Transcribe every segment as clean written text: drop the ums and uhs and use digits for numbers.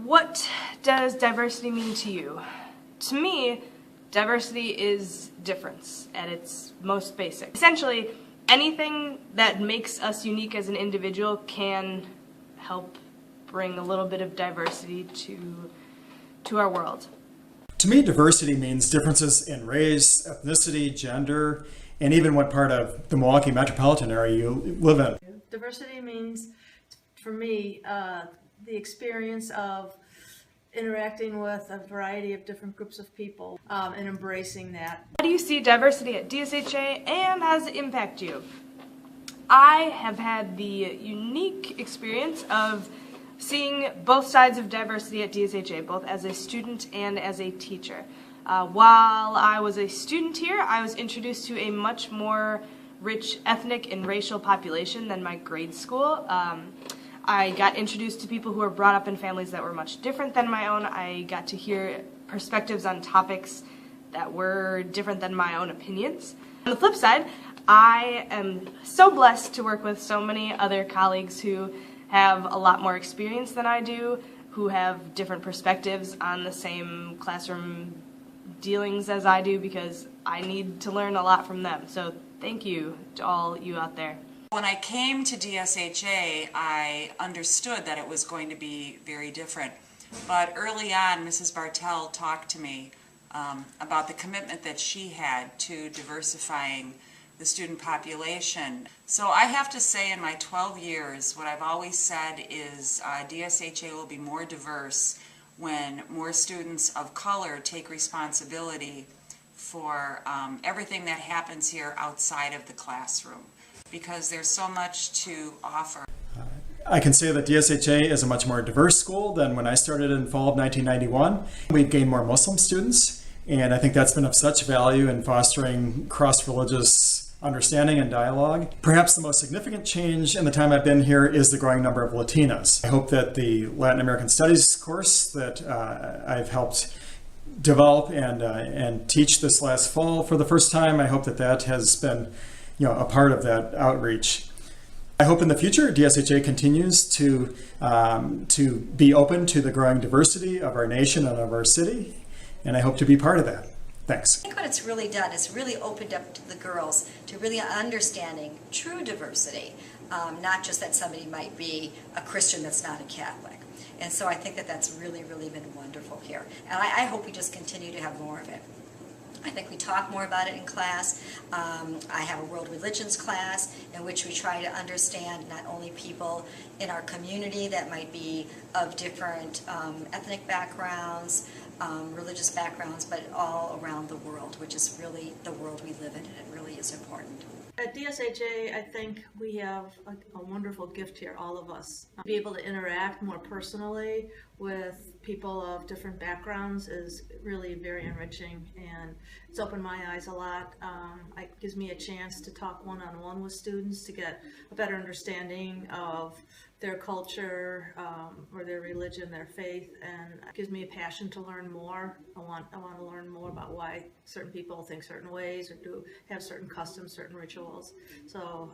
What does diversity mean to you? To me, diversity is difference at its most basic. Essentially, anything that makes us unique as an individual can help bring a little bit of diversity to our world. To me, diversity means differences in race, ethnicity, gender, and even what part of the Milwaukee metropolitan area you live in. Diversity means, for me, the experience of interacting with a variety of different groups of people and embracing that. How do you see diversity at DSHA, and how does it impact you? I have had the unique experience of seeing both sides of diversity at DSHA, both as a student and as a teacher. While I was a student here, I was introduced to a much more rich ethnic and racial population than my grade school. I got introduced to people who were brought up in families that were much different than my own. I got to hear perspectives on topics that were different than my own opinions. On the flip side, I am so blessed to work with so many other colleagues who have a lot more experience than I do, who have different perspectives on the same classroom dealings as I do, because I need to learn a lot from them. So thank you to all you out there. When I came to DSHA, I understood that it was going to be very different. But early on, Mrs. Bartell talked to me about the commitment that she had to diversifying the student population. So I have to say, in my 12 years, what I've always said is DSHA will be more diverse when more students of color take responsibility for everything that happens here outside of the classroom, because there's so much to offer. I can say that DSHA is a much more diverse school than when I started in fall of 1991. We've gained more Muslim students, and I think that's been of such value in fostering cross-religious understanding and dialogue. Perhaps the most significant change in the time I've been here is the growing number of Latinas. I hope that the Latin American Studies course that I've helped develop and teach this last fall for the first time, I hope that that has been a part of that outreach. I hope in the future DSHA continues to be open to the growing diversity of our nation and of our city, and I hope to be part of that. Thanks. I think what it's really done is really opened up to the girls to really understanding true diversity, not just that somebody might be a Christian that's not a Catholic. And so I think that that's really, really been wonderful here. And I hope we just continue to have more of it. I think we talk more about it in class. I have a world religions class in which we try to understand not only people in our community that might be of different ethnic backgrounds, religious backgrounds, but all around the world, which is really the world we live in, and it really is important. At DSHA, I think we have a wonderful gift here, all of us. Be able to interact more personally with people of different backgrounds is really very enriching, and it's opened my eyes a lot. It gives me a chance to talk one-on-one with students to get a better understanding of their culture or their religion, their faith, and it gives me a passion to learn more. I want to learn more about why certain people think certain ways or do have certain customs, certain rituals. So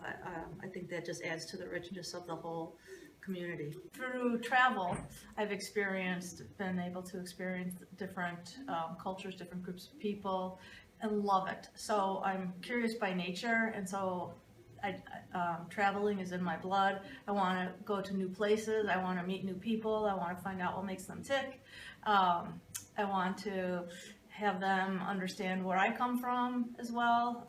I think that just adds to the richness of the whole community. Through travel, I've been able to experience different cultures, different groups of people, and love it. So I'm curious by nature, and so traveling is in my blood. I want to go to new places. I want to meet new people. I want to find out what makes them tick. I want to have them understand where I come from as well.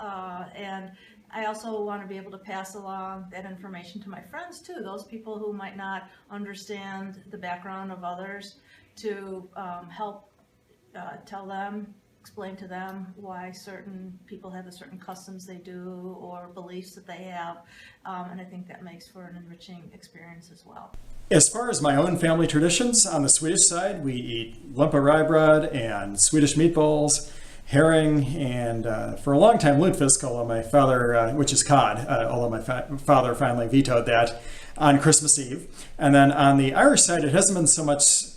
And I also want to be able to pass along that information to my friends too, those people who might not understand the background of others, to help tell them, explain to them why certain people have the certain customs they do or beliefs that they have, and I think that makes for an enriching experience as well. As far as my own family traditions, on the Swedish side, we eat limpa rye bread and Swedish meatballs, herring, and for a long time lutefisk, although my father, which is cod, although my father finally vetoed that on Christmas Eve. And then on the Irish side, it hasn't been so much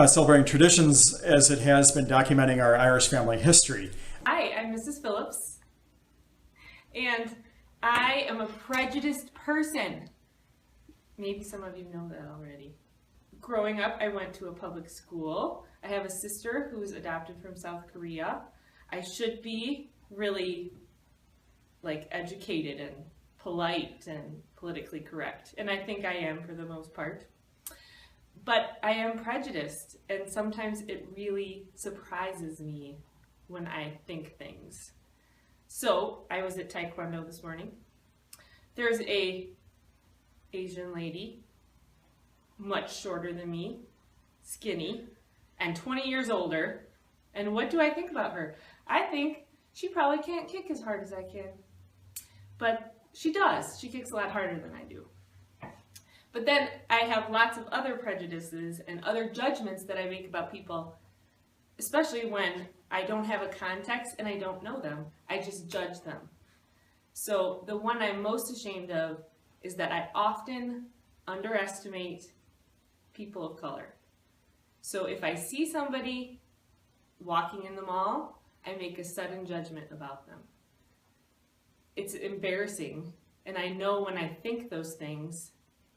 celebrating traditions as it has been documenting our Irish family history. Hi, I'm Mrs. Phillips, and I am a prejudiced person. Maybe some of you know that already. growing up, I went to a public school. I have a sister who's adopted from South Korea. I should be really like educated and polite and politically correct, and I think I am for the most part. But I am prejudiced, and sometimes it really surprises me when I think things. So I was at Taekwondo this morning. There's a Asian lady, much shorter than me, skinny, and 20 years older. And what do I think about her? I think she probably can't kick as hard as I can. But she does. She kicks a lot harder than I do. But then I have lots of other prejudices and other judgments that I make about people, especially when I don't have a context and I don't know them. I just judge them. So the one I'm most ashamed of is that I often underestimate people of color. So if I see somebody walking in the mall, I make a sudden judgment about them. It's embarrassing, and I know when I think those things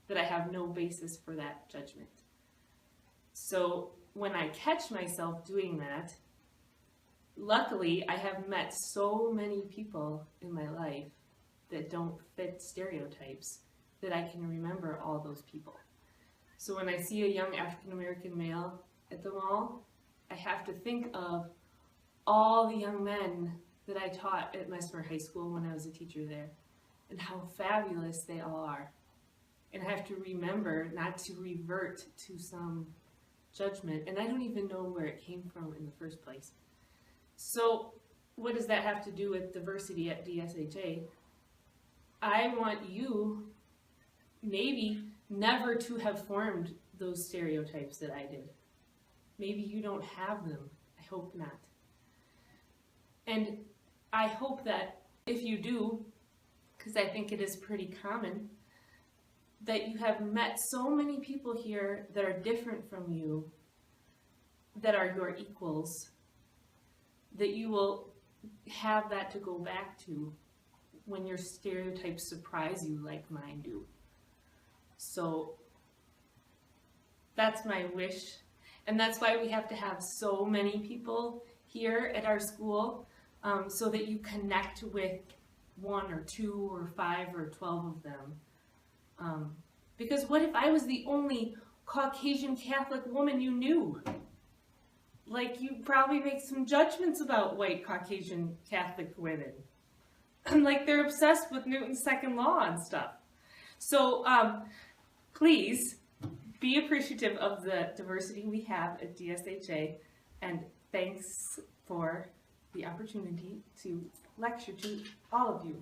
that I have no basis for that judgment. So when I catch myself doing that, luckily I have met so many people in my life that don't fit stereotypes that I can remember all those people. So when I see a young African American male at the mall, I have to think of all the young men that I taught at Mesmer High School when I was a teacher there, and how fabulous they all are. And I have to remember not to revert to some judgment, and I don't even know where it came from in the first place. So what does that have to do with diversity at DSHA? I want you maybe never to have formed those stereotypes that I did. Maybe you don't have them. I hope not. And I hope that if you do, because I think it is pretty common, that you have met so many people here that are different from you, that are your equals, that you will have that to go back to when your stereotypes surprise you like mine do. So that's my wish, and that's why we have to have so many people here at our school, so that you connect with 1 or 2 or 5 or 12 of them. Because what if I was the only Caucasian Catholic woman you knew? Like, you'd probably make some judgments about white Caucasian Catholic women. Like, they're obsessed with Newton's second law and stuff. So please be appreciative of the diversity we have at DSHA, and thanks for the opportunity to lecture to all of you.